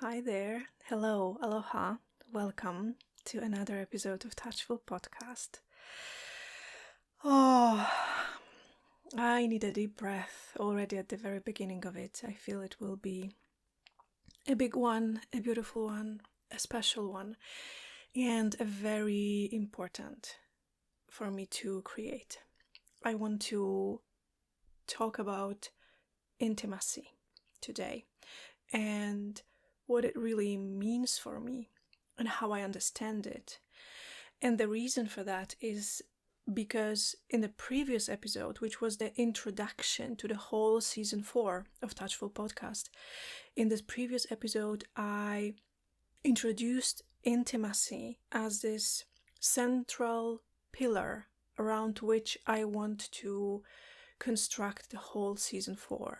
Hi there. Hello, aloha. Welcome to another episode of Touchful Podcast. Oh, I need a deep breath already at the very beginning of it. I feel it will be a big one, a beautiful one, a special one, and a very important for me to create. I want to talk about intimacy today and what it really means for me and how I understand it. And the reason for that is because in the previous episode, which was the introduction to the whole season 4 of Touchful Podcast, in this previous episode, I introduced intimacy as this central pillar around which I want to construct the whole season 4.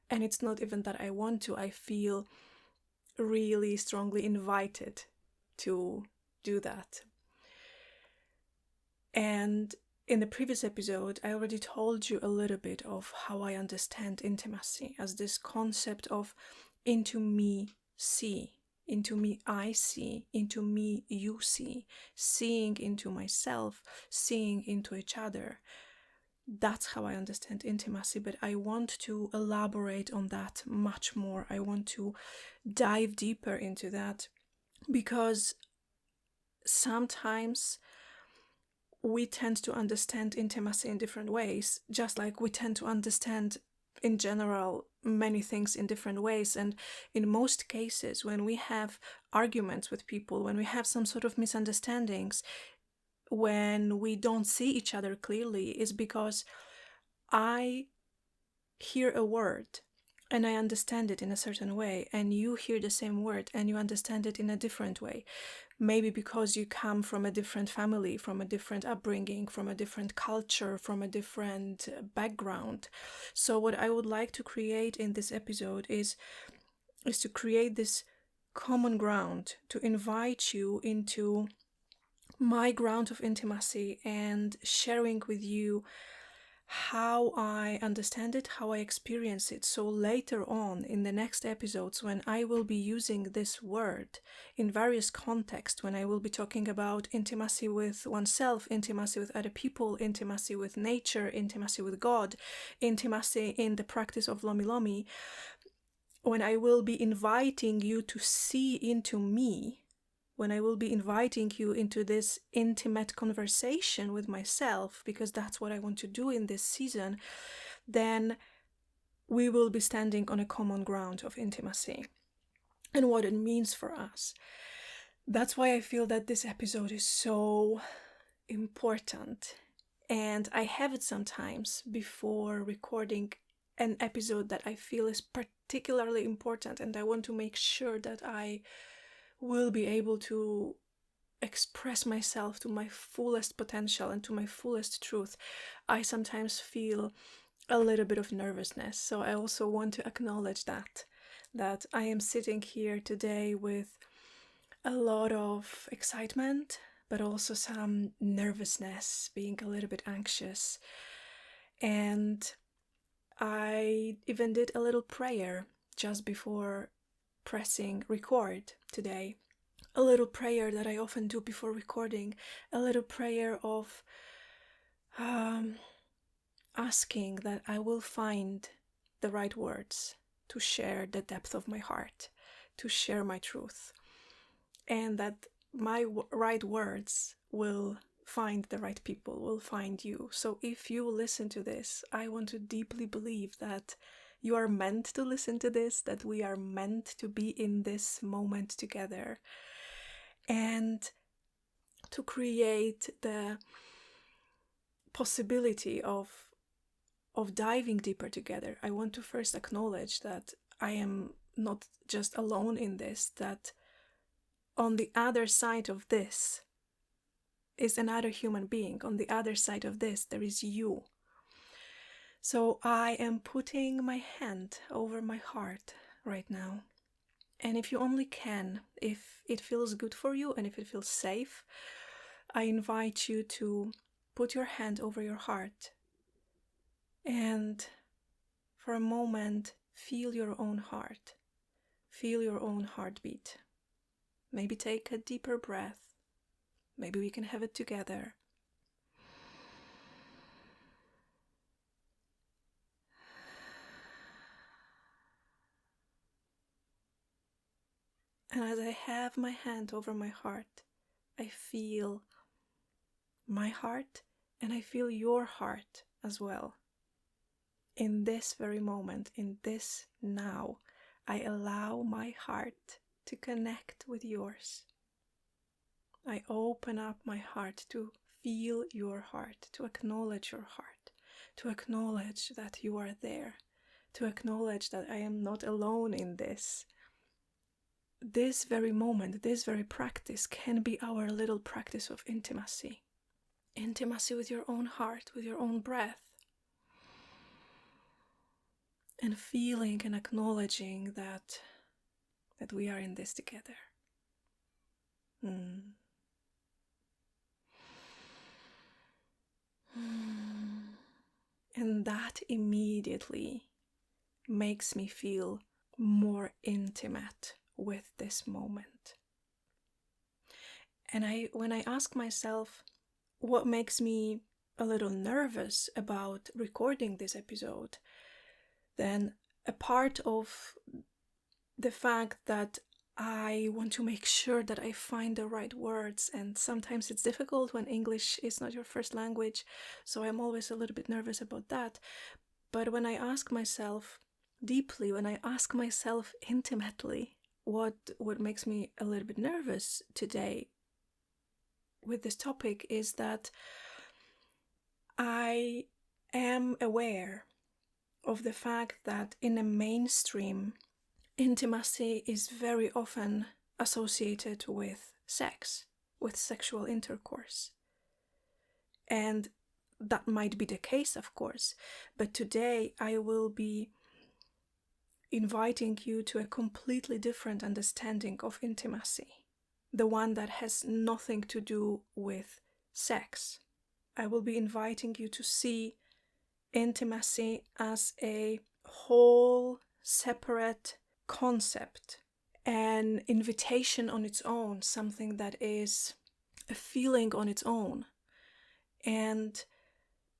And it's not even that I want to, I feel really strongly invited to do that. And in the previous episode, I already told you a little bit of how I understand intimacy as this concept of into me see, into me I see, into me you see, seeing into myself, seeing into each other. That's how I understand intimacy, but I want to elaborate on that much more. I want to dive deeper into that because sometimes we tend to understand intimacy in different ways, just like we tend to understand in general many things in different ways. And in most cases, when we have arguments with people, when we have some sort of misunderstandings, when we don't see each other clearly, is because I hear a word and I understand it in a certain way, and you hear the same word and you understand it in a different way. Maybe because you come from a different family, from a different upbringing, from a different culture, from a different background. So what I would like to create in this episode is to create this common ground, to invite you into my ground of intimacy and sharing with you how I understand it, how I experience it. So later on in the next episodes, when I will be using this word in various contexts, when I will be talking about intimacy with oneself, intimacy with other people, intimacy with nature, intimacy with God, intimacy in the practice of Lomi Lomi, when I will be inviting you to see into me, when I will be inviting you into this intimate conversation with myself, because that's what I want to do in this season, then we will be standing on a common ground of intimacy and what it means for us. That's why I feel that this episode is so important. And I have it sometimes before recording an episode that I feel is particularly important, and I want to make sure that I will be able to express myself to my fullest potential and to my fullest truth. I sometimes feel a little bit of nervousness, so I also want to acknowledge that I am sitting here today with a lot of excitement, but also some nervousness, being a little bit anxious. And I even did a little prayer just before pressing record today. A little prayer that I often do before recording. A little prayer of asking that I will find the right words to share the depth of my heart, to share my truth, and that my right words will find the right people, will find you. So if you listen to this, I want to deeply believe that you are meant to listen to this, that we are meant to be in this moment together, and to create the possibility of diving deeper together. I want to first acknowledge that I am not just alone in this, that on the other side of this is another human being. On the other side of this, there is you. So I am putting my hand over my heart right now. And if you only can, if it feels good for you and if it feels safe, I invite you to put your hand over your heart and for a moment feel your own heart. Feel your own heartbeat. Maybe take a deeper breath. Maybe we can have it together. And as I have my hand over my heart, I feel my heart and I feel your heart as well. In this very moment, in this now, I allow my heart to connect with yours. I open up my heart to feel your heart, to acknowledge your heart, to acknowledge that you are there, to acknowledge that I am not alone in this. This very moment, this very practice can be our little practice of intimacy. Intimacy with your own heart, with your own breath. And feeling and acknowledging that we are in this together. And that immediately makes me feel more intimate with this moment. And when I ask myself what makes me a little nervous about recording this episode, then a part of the fact that I want to make sure that I find the right words, and sometimes it's difficult when English is not your first language, so I'm always a little bit nervous about that. But when I ask myself deeply, when I ask myself intimately, what makes me a little bit nervous today with this topic is that I am aware of the fact that in a mainstream, intimacy is very often associated with sex, with sexual intercourse. And that might be the case, of course, but today I will be inviting you to a completely different understanding of intimacy, the one that has nothing to do with sex. I will be inviting you to see intimacy as a whole, separate concept, an invitation on its own, something that is a feeling on its own. And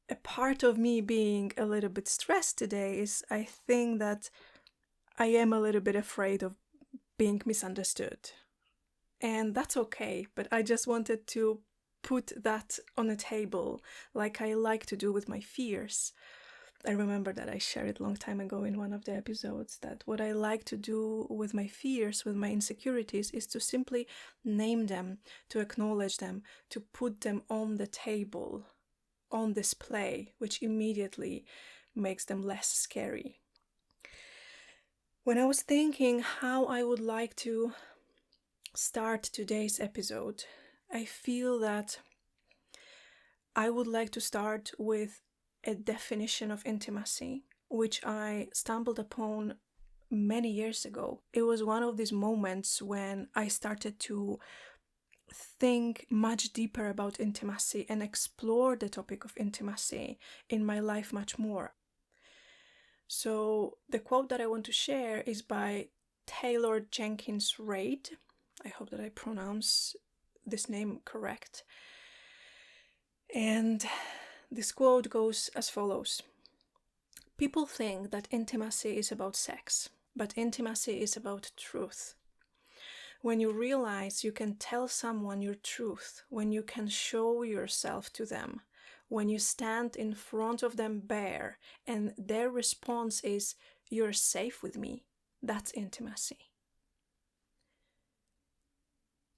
a part of me being a little bit stressed today is I think that I am a little bit afraid of being misunderstood. And that's okay, but I just wanted to put that on the table like I like to do with my fears. I remember that I shared it a long time ago in one of the episodes, that what I like to do with my fears, with my insecurities, is to simply name them, to acknowledge them, to put them on the table, on display, which immediately makes them less scary. When I was thinking how I would like to start today's episode, I feel that I would like to start with a definition of intimacy, which I stumbled upon many years ago. It was one of these moments when I started to think much deeper about intimacy and explore the topic of intimacy in my life much more. So the quote that I want to share is by Taylor Jenkins Reid. I hope that I pronounce this name correct. And this quote goes as follows. People think that intimacy is about sex, but intimacy is about truth. When you realize you can tell someone your truth, when you can show yourself to them, when you stand in front of them bare and their response is, "You're safe with me," that's intimacy.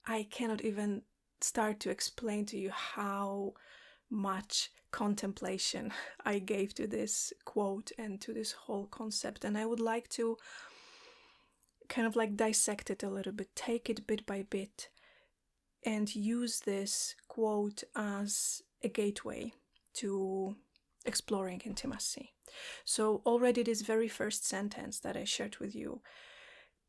I cannot even start to explain to you how much contemplation I gave to this quote and to this whole concept, and I would like to kind of like dissect it a little bit, take it bit by bit, and use this quote as a gateway to exploring intimacy. So already this very first sentence that I shared with you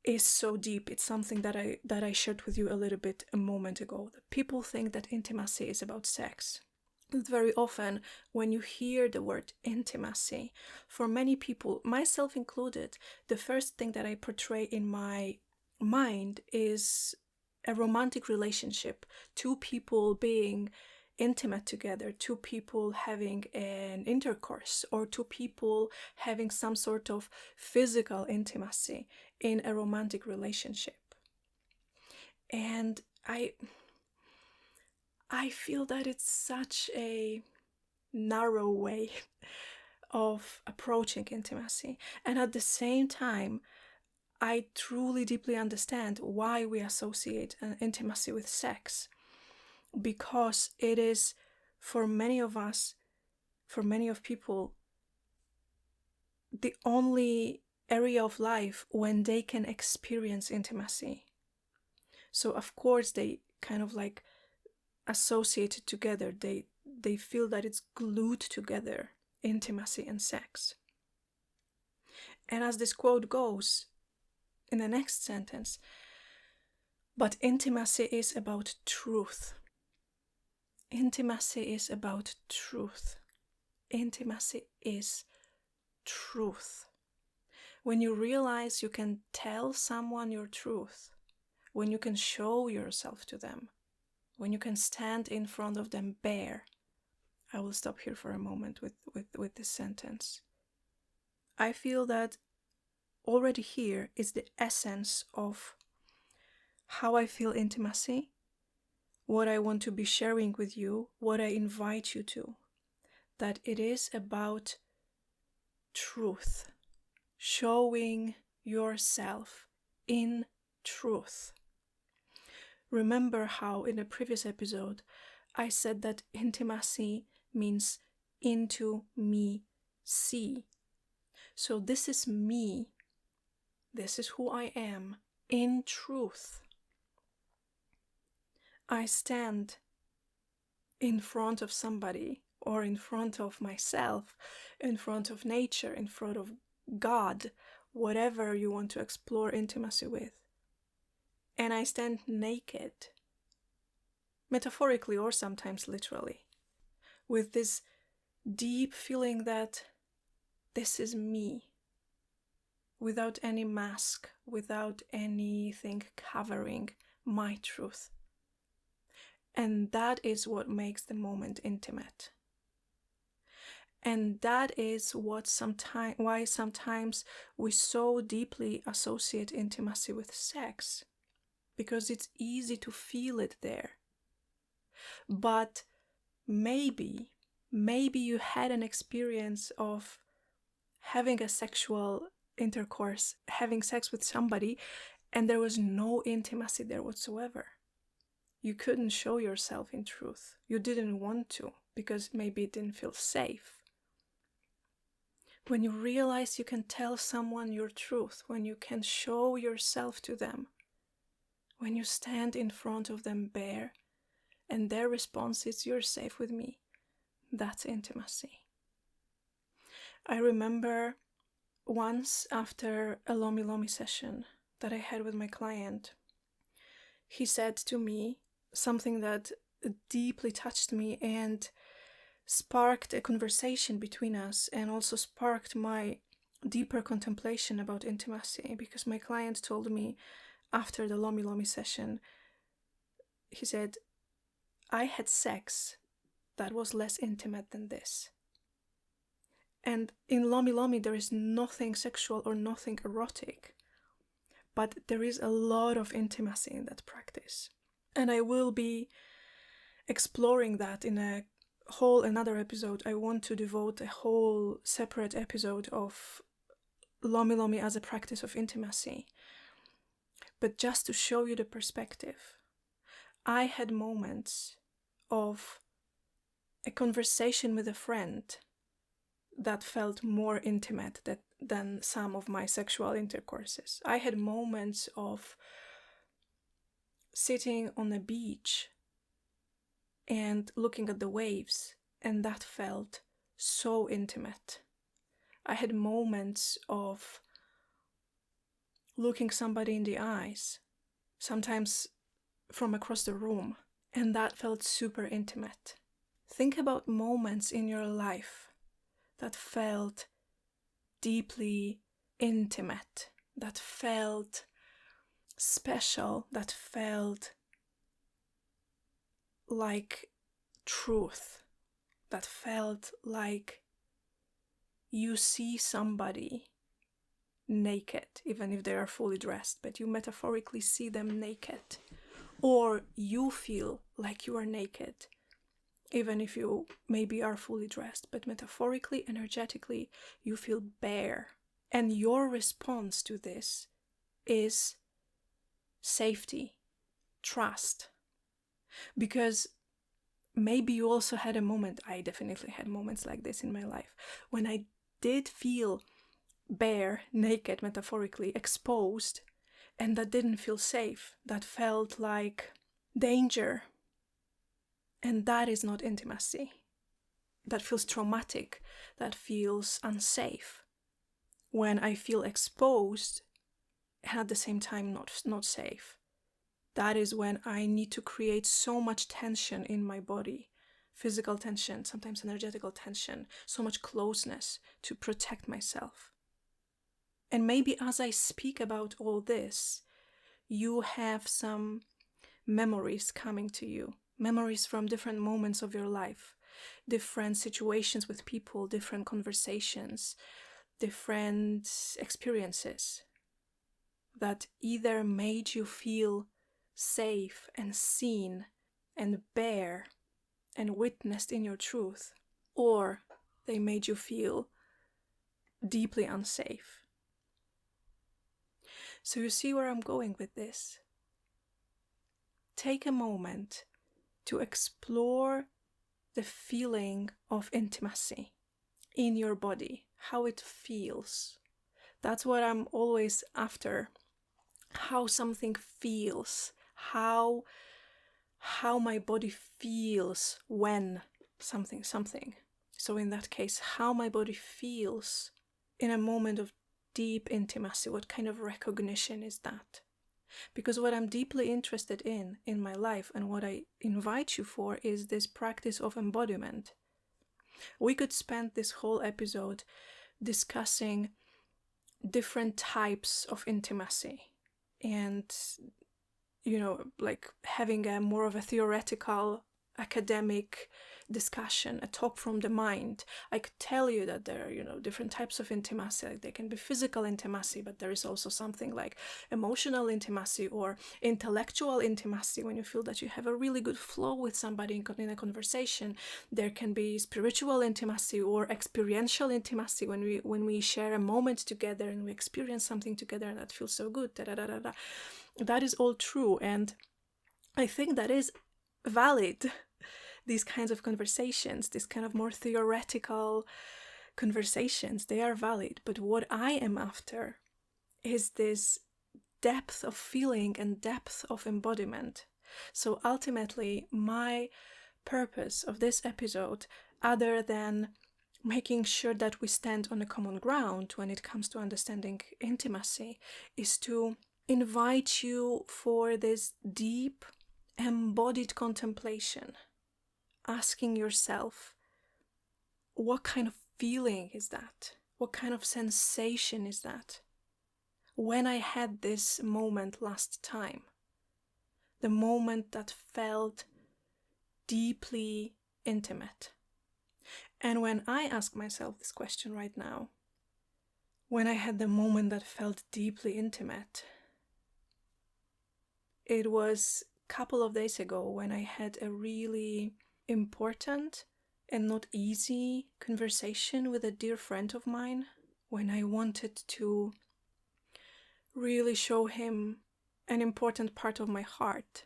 is so deep. It's something that I shared with you a little bit a moment ago. That people think that intimacy is about sex, very often when you hear the word intimacy, for many people, myself included, the first thing that I portray in my mind is a romantic relationship, two people being intimate together, two people having an intercourse, or two people having some sort of physical intimacy in a romantic relationship. And I feel that it's such a narrow way of approaching intimacy. And at the same time, I truly deeply understand why we associate intimacy with sex. Because it is, for many of us, for many of people, the only area of life when they can experience intimacy. So of course they kind of like associate it together. They feel that it's glued together, intimacy and sex. And as this quote goes in the next sentence, but intimacy is about truth. Intimacy is about truth. Intimacy is truth. When you realize you can tell someone your truth, when you can show yourself to them, when you can stand in front of them bare. I will stop here for a moment with this sentence. I feel that already here is the essence of how I feel intimacy, what I want to be sharing with you, what I invite you to. That it is about truth, showing yourself in truth. Remember how in a previous episode I said that intimacy means into me see. So this is me. This is who I am in truth. I stand in front of somebody, or in front of myself, in front of nature, in front of God, whatever you want to explore intimacy with. And I stand naked, metaphorically or sometimes literally, with this deep feeling that this is me, without any mask, without anything covering my truth. And that is what makes the moment intimate. And that is what why sometimes we so deeply associate intimacy with sex, because it's easy to feel it there. But maybe you had an experience of having a sexual intercourse, having sex with somebody, and there was no intimacy there whatsoever. You couldn't show yourself in truth. You didn't want to, because maybe it didn't feel safe. When you realize you can tell someone your truth, when you can show yourself to them, when you stand in front of them bare, and their response is, "You're safe with me," that's intimacy. I remember once after a Lomi Lomi session that I had with my client, he said to me something that deeply touched me and sparked a conversation between us, and also sparked my deeper contemplation about intimacy, because my client told me after the Lomi Lomi session, he said, "I had sex that was less intimate than this." And in Lomi Lomi there is nothing sexual or nothing erotic, but there is a lot of intimacy in that practice. And I will be exploring that in a whole another episode. I want to devote a whole separate episode of Lomi Lomi as a practice of intimacy. But just to show you the perspective, I had moments of a conversation with a friend that felt more intimate than some of my sexual intercourses. I had moments of sitting on a beach and looking at the waves, and that felt so intimate. I had moments of looking somebody in the eyes, sometimes from across the room, and that felt super intimate. Think about moments in your life that felt deeply intimate, that felt special, that felt like truth, that felt like you see somebody naked, even if they are fully dressed, but you metaphorically see them naked. Or you feel like you are naked, even if you maybe are fully dressed, but metaphorically, energetically, you feel bare. And your response to this is safety, trust. Because maybe you also had a moment, I definitely had moments like this in my life, when I did feel bare, naked, metaphorically, exposed, and that didn't feel safe. That felt like danger. And that is not intimacy. That feels traumatic. That feels unsafe. When I feel exposed and at the same time not safe, that is when I need to create so much tension in my body. Physical tension, sometimes energetical tension, so much closeness to protect myself. And maybe as I speak about all this, you have some memories coming to you, memories from different moments of your life, different situations with people, different conversations, different experiences that either made you feel safe and seen and bare and witnessed in your truth, or they made you feel deeply unsafe. So you see where I'm going with this. Take a moment to explore the feeling of intimacy in your body, how it feels. That's what I'm always after. How something feels, how my body feels when something. So in that case, how my body feels in a moment of deep intimacy. What kind of recognition is that? Because what I'm deeply interested in my life and what I invite you for is this practice of embodiment. We could spend this whole episode discussing different types of intimacy and, like having a more of a theoretical academic discussion, a talk from the mind. I could tell you that there are, different types of intimacy. Like there can be physical intimacy, but there is also something like emotional intimacy or intellectual intimacy when you feel that you have a really good flow with somebody in a conversation. There can be spiritual intimacy or experiential intimacy when we share a moment together and we experience something together and that feels so good. That is all true, and I think that is valid. These kinds of conversations, this kind of more theoretical conversations, they are valid. But what I am after is this depth of feeling and depth of embodiment. So ultimately, my purpose of this episode, other than making sure that we stand on a common ground when it comes to understanding intimacy, is to invite you for this deep, embodied contemplation. Asking yourself, what kind of feeling is that? What kind of sensation is that? When I had this moment last time, the moment that felt deeply intimate. And when I ask myself this question right now, when I had the moment that felt deeply intimate, it was a couple of days ago when I had a really important and not easy conversation with a dear friend of mine, when I wanted to really show him an important part of my heart,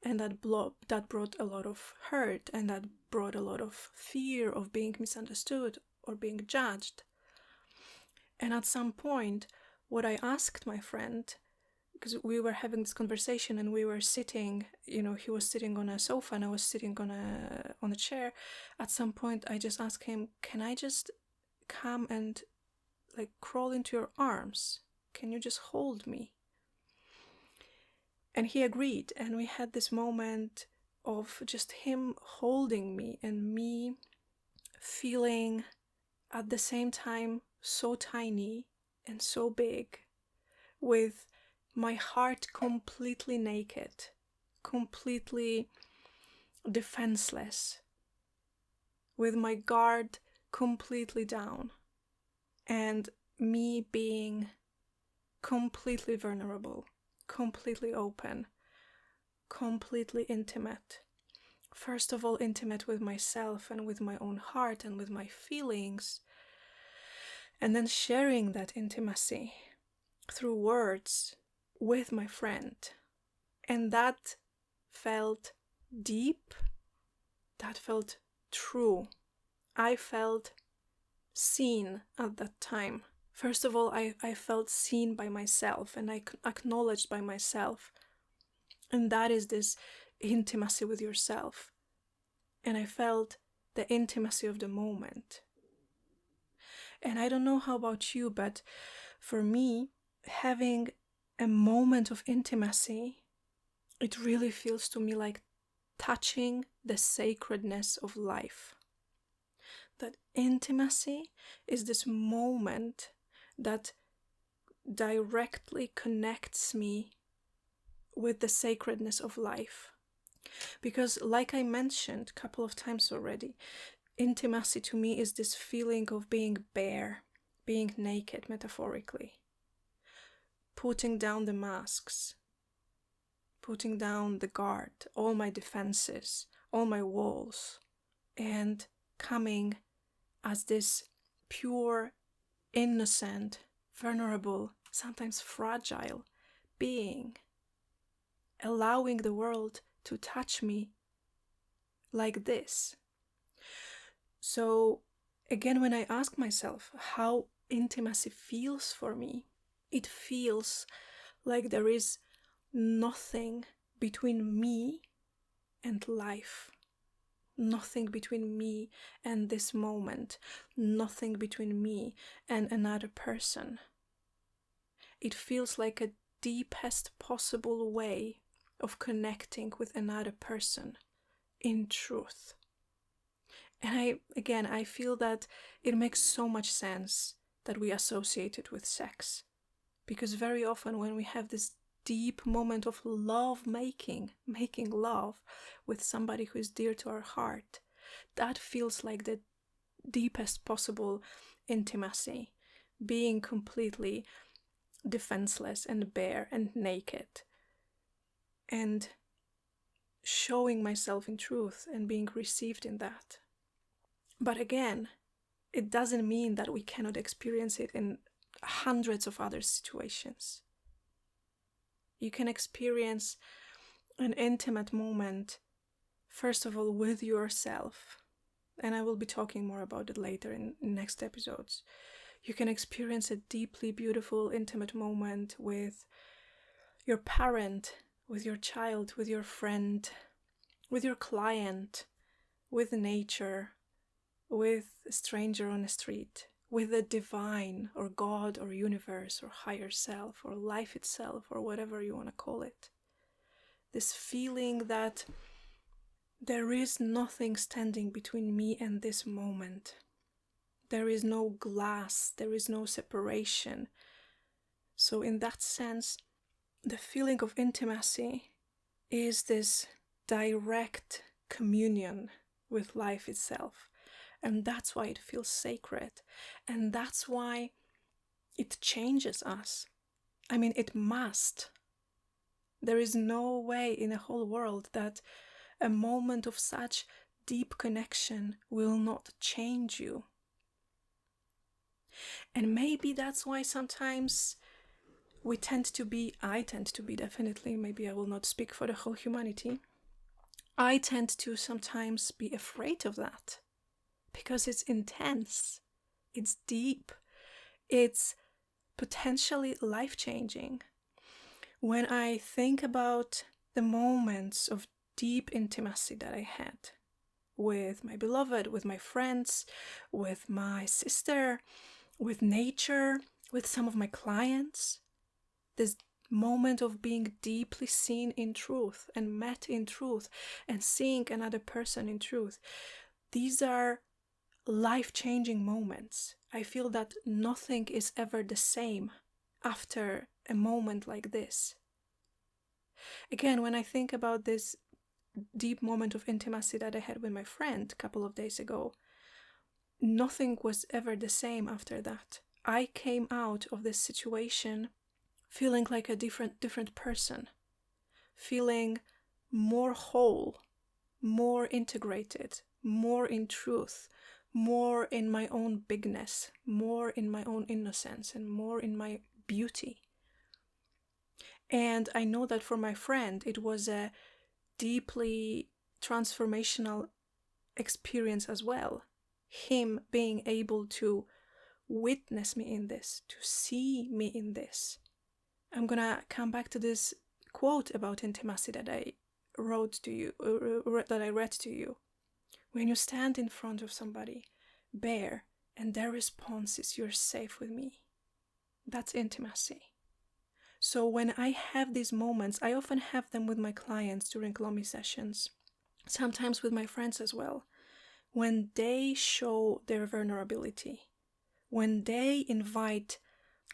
and that brought a lot of hurt, and that brought a lot of fear of being misunderstood or being judged. And at some point, what I asked my friend, because we were having this conversation and we were sitting, he was sitting on a sofa and I was sitting on a chair. At some point, I just asked him, can I just come and crawl into your arms? Can you just hold me? And he agreed. And we had this moment of just him holding me and me feeling at the same time so tiny and so big, with my heart completely naked, completely defenseless, with my guard completely down, and me being completely vulnerable, completely open, completely intimate. First of all, intimate with myself and with my own heart and with my feelings, and then sharing that intimacy through words with my friend. And that felt deep, that felt true. I felt seen at that time. First of all, I felt seen by myself, and I acknowledged by myself. And that is this intimacy with yourself. And I felt the intimacy of the moment. And I don't know how about you, but for me, having a moment of intimacy, it really feels to me like touching the sacredness of life. That intimacy is this moment that directly connects me with the sacredness of life. Because like I mentioned a couple of times already, intimacy to me is this feeling of being bare, being naked metaphorically, putting down the masks, putting down the guard, all my defenses, all my walls, and coming as this pure, innocent, vulnerable, sometimes fragile being, allowing the world to touch me like this. So again, when I ask myself how intimacy feels for me, it feels like there is nothing between me and life, nothing between me and this moment, nothing between me and another person. It feels like a deepest possible way of connecting with another person in truth. And I feel that it makes so much sense that we associate it with sex. Because very often when we have this deep moment of love making love with somebody who is dear to our heart, that feels like the deepest possible intimacy, being completely defenseless and bare and naked, and showing myself in truth and being received in that. But again, it doesn't mean that we cannot experience it in hundreds of other situations. You can experience an intimate moment, first of all, with yourself. And I will be talking more about it later in next episodes. You can experience a deeply beautiful, intimate moment with your parent, with your child, with your friend, with your client, with nature, with a stranger on the street, with the divine or God or universe or higher self or life itself or whatever you want to call it. This feeling that there is nothing standing between me and this moment. There is no glass, there is no separation. So in that sense, the feeling of intimacy is this direct communion with life itself. And that's why it feels sacred. And that's why it changes us. I mean, it must. There is no way in the whole world that a moment of such deep connection will not change you. And maybe that's why sometimes I tend to be definitely, maybe I will not speak for the whole humanity. I tend to sometimes be afraid of that. Because it's intense, it's deep, it's potentially life-changing. When I think about the moments of deep intimacy that I had with my beloved, with my friends, with my sister, with nature, with some of my clients, these moment of being deeply seen in truth and met in truth and seeing another person in truth. These are life-changing moments. I feel that nothing is ever the same after a moment like this. Again, when I think about this deep moment of intimacy that I had with my friend a couple of days ago, nothing was ever the same after that. I came out of this situation feeling like a different person, feeling more whole, more integrated, more in truth, more in my own bigness, more in my own innocence, and more in my beauty. And I know that for my friend, it was a deeply transformational experience as well. Him being able to witness me in this, to see me in this. I'm gonna come back to this quote about intimacy that I wrote to you, that I read to you. When you stand in front of somebody, bare, and their response is, "You're safe with me," that's intimacy. So when I have these moments, I often have them with my clients during Lomi sessions, sometimes with my friends as well, when they show their vulnerability, when they invite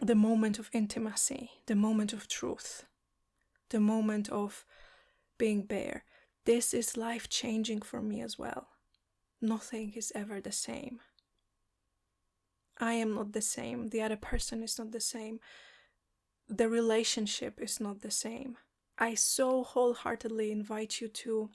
the moment of intimacy, the moment of truth, the moment of being bare. This is life-changing for me as well. Nothing is ever the same. I am not the same. The other person is not the same. The relationship is not the same. I so wholeheartedly invite you to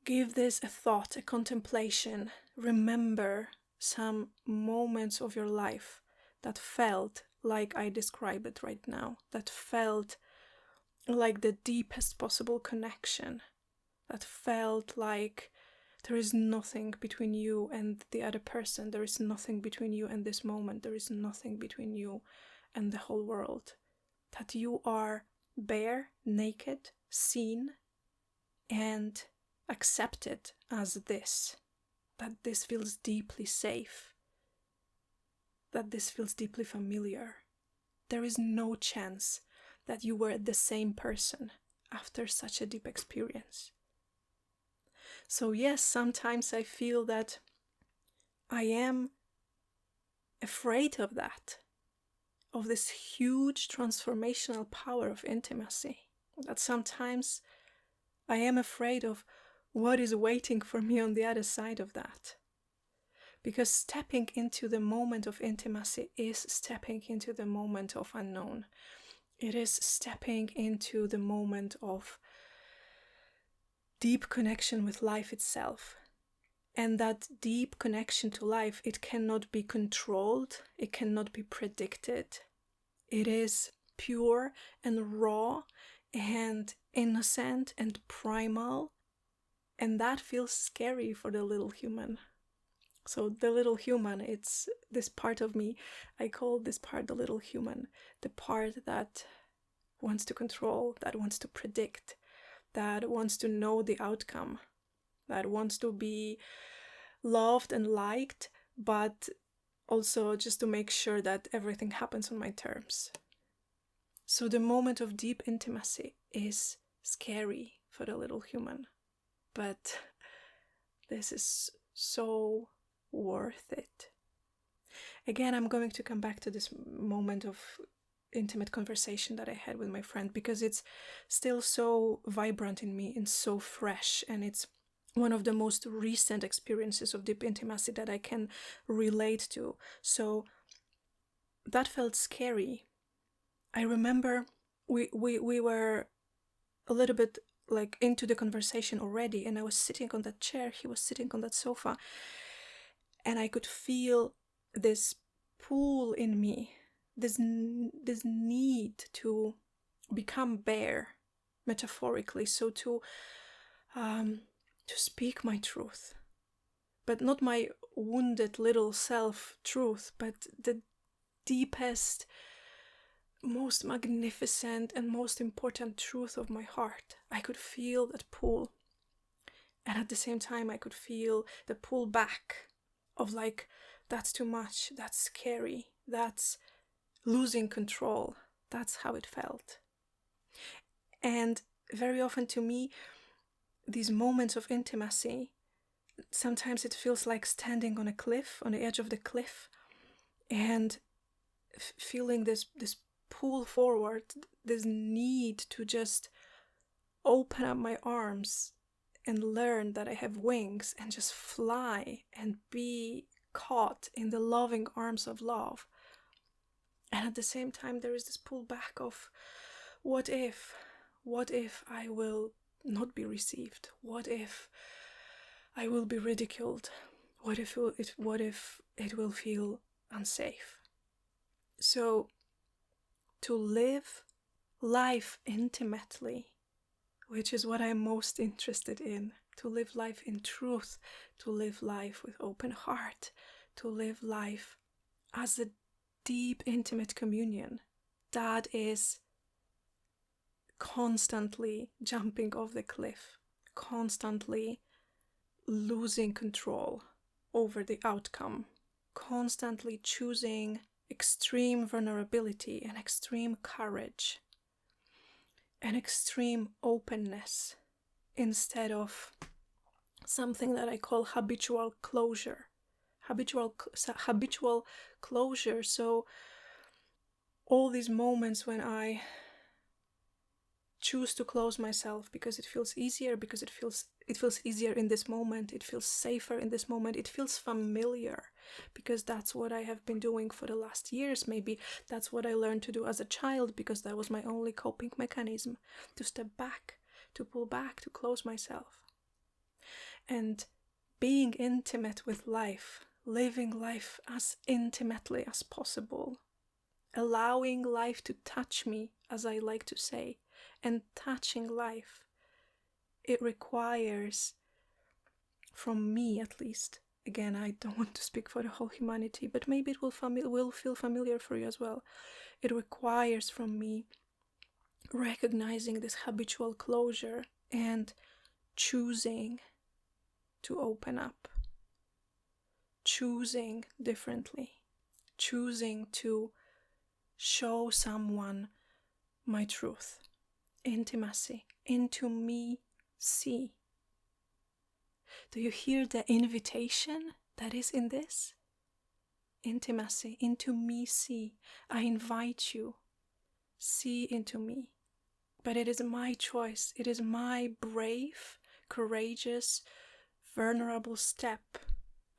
give this a thought, a contemplation. Remember some moments of your life that felt like I describe it right now, that felt like the deepest possible connection, that felt like there is nothing between you and the other person, there is nothing between you and this moment, there is nothing between you and the whole world, that you are bare, naked, seen, and accepted as this, that this feels deeply safe, that this feels deeply familiar. There is no chance that you were the same person after such a deep experience. So yes, sometimes I feel that I am afraid of that, of this huge transformational power of intimacy, that sometimes I am afraid of what is waiting for me on the other side of that. Because stepping into the moment of intimacy is stepping into the moment of unknown. It is stepping into the moment of deep connection with life itself. And that deep connection to life, it cannot be controlled, it cannot be predicted. It is pure and raw and innocent and primal. And that feels scary for the little human. So the little human, it's this part of me, I call this part the little human, the part that wants to control, that wants to predict, that wants to know the outcome, that wants to be loved and liked, but also just to make sure that everything happens on my terms. So the moment of deep intimacy is scary for the little human, but this is so worth it. Again, I'm going to come back to this moment of intimate conversation that I had with my friend because it's still so vibrant in me and so fresh, and it's one of the most recent experiences of deep intimacy that I can relate to. So that felt scary. I remember we were a little bit like into the conversation already, and I was sitting on that chair, he was sitting on that sofa, and I could feel this pull in me, this need to become bare, metaphorically, so to speak my truth, but not my wounded little self truth, but the deepest, most magnificent and most important truth of my heart. I could feel that pull, and at the same time I could feel the pull back of like, that's too much, that's scary, that's losing control. That's how it felt. And very often to me, these moments of intimacy, sometimes it feels like standing on a cliff, on the edge of the cliff, and feeling this pull forward, this need to just open up my arms and learn that I have wings and just fly and be caught in the loving arms of love. And at the same time, there is this pull back of what if I will not be received? What if I will be ridiculed? What if it will feel unsafe? So to live life intimately, which is what I'm most interested in, to live life in truth, to live life with open heart, to live life as a deep, intimate communion that is constantly jumping off the cliff, constantly losing control over the outcome, constantly choosing extreme vulnerability and extreme courage and extreme openness instead of something that I call habitual closure. Habitual closure. So all these moments when I choose to close myself because it feels easier, because it feels easier in this moment, it feels safer in this moment, it feels familiar because that's what I have been doing for the last years. Maybe that's what I learned to do as a child because that was my only coping mechanism, to step back, to pull back, to close myself. And being intimate with life, living life as intimately as possible, allowing life to touch me, as I like to say, and touching life, it requires, from me at least, again, I don't want to speak for the whole humanity, but maybe it will feel familiar for you as well. It requires from me recognizing this habitual closure and choosing to open up, choosing differently, choosing to show someone my truth, intimacy, into me see. Do you hear the invitation that is in this? Intimacy, into me see. I invite you, see into me. But it is my choice. It is my brave, courageous, vulnerable step.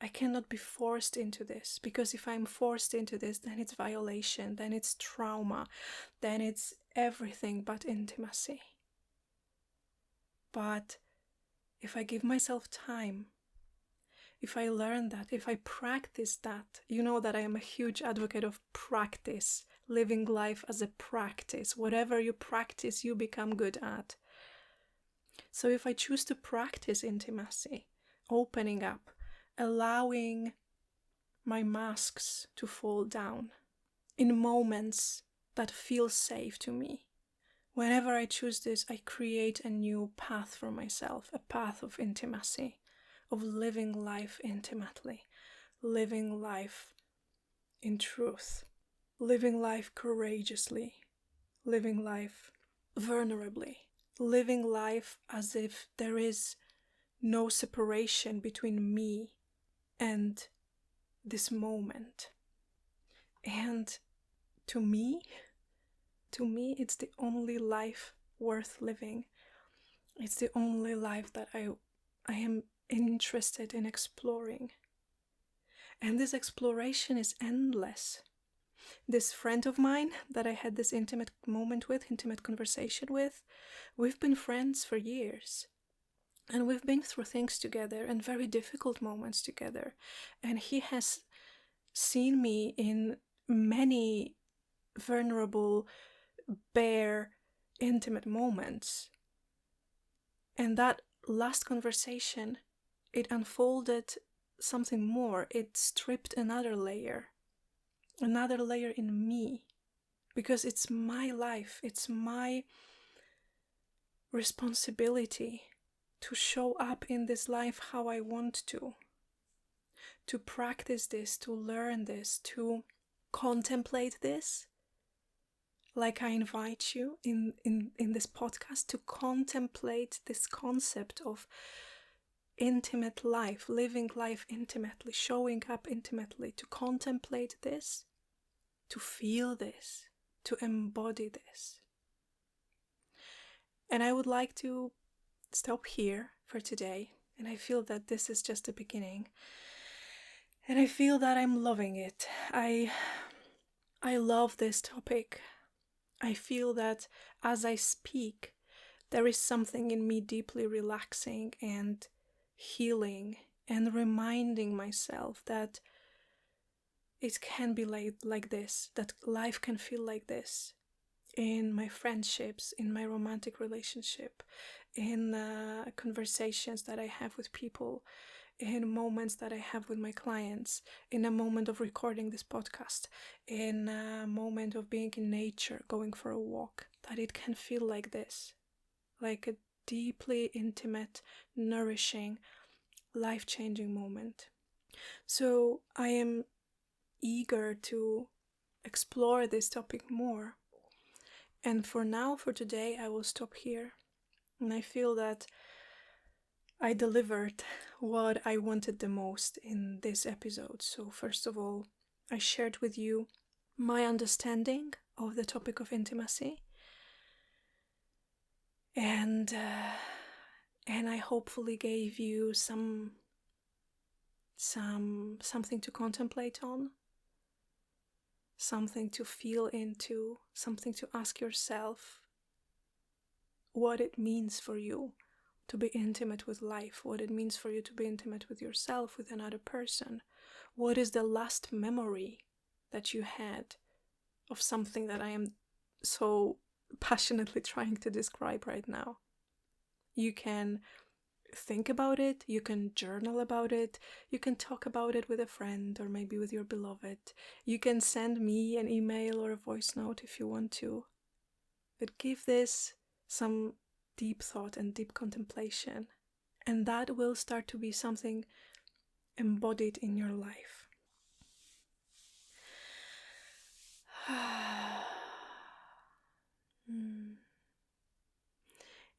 I cannot be forced into this, because if I'm forced into this, then it's violation, then it's trauma, then it's everything but intimacy. But if I give myself time, if I learn that, if I practice that, you know that I am a huge advocate of practice, living life as a practice. Whatever you practice, you become good at. So if I choose to practice intimacy, opening up, allowing my masks to fall down in moments that feel safe to me, whenever I choose this, I create a new path for myself, a path of intimacy, of living life intimately, living life in truth, living life courageously, living life vulnerably, living life as if there is no separation between me and this moment. And to me, it's the only life worth living. It's the only life that I am interested in exploring. And this exploration is endless. This friend of mine that I had this intimate conversation with, we've been friends for years. And we've been through things together and very difficult moments together. And he has seen me in many vulnerable, bare, intimate moments. And that last conversation, it unfolded something more. It stripped another layer in me. Because it's my life, it's my responsibility to show up in this life how I want to practice this, to learn this, to contemplate this like I invite you in this podcast to contemplate this concept of intimate life, living life intimately, showing up intimately, to contemplate this, to feel this, to embody this. And I would like to stop here for today, and I feel that this is just the beginning, and I feel that I'm loving it. I love this topic. I feel that as I speak, there is something in me deeply relaxing and healing and reminding myself that it can be like this, that life can feel like this in my friendships, in my romantic relationship, in conversations that I have with people, in moments that I have with my clients, in a moment of recording this podcast, in a moment of being in nature, going for a walk, that it can feel like this, like a deeply intimate, nourishing, life-changing moment. So I am eager to explore this topic more. And for now, for today, I will stop here. And I feel that I delivered what I wanted the most in this episode. So first of all, I shared with you my understanding of the topic of intimacy. And I hopefully gave you something to contemplate on, something to feel into, something to ask yourself what it means for you to be intimate with life, what it means for you to be intimate with yourself, with another person. What is the last memory that you had of something that I am so passionately trying to describe right now? You can think about it, you can journal about it, you can talk about it with a friend or maybe with your beloved. You can send me an email or a voice note if you want to. But give this some deep thought and deep contemplation, and that will start to be something embodied in your life.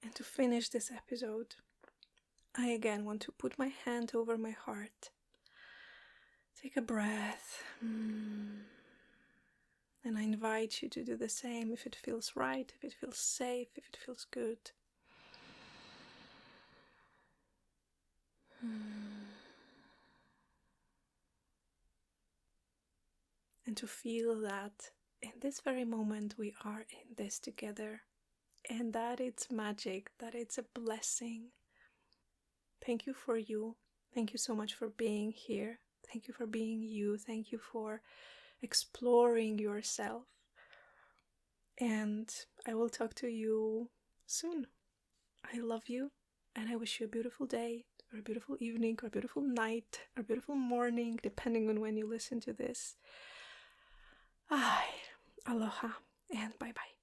And to finish this episode, I again want to put my hand over my heart. Take a breath. And I invite you to do the same if it feels right, if it feels safe, if it feels good. And to feel that in this very moment we are in this together, and that it's magic, that it's a blessing. Thank you for you. Thank you so much for being here. Thank you for being you. Thank you for exploring yourself. And I will talk to you soon. I love you, and I wish you a beautiful day, or a beautiful evening, or a beautiful night, or a beautiful morning, depending on when you listen to this. Aloha, and bye-bye.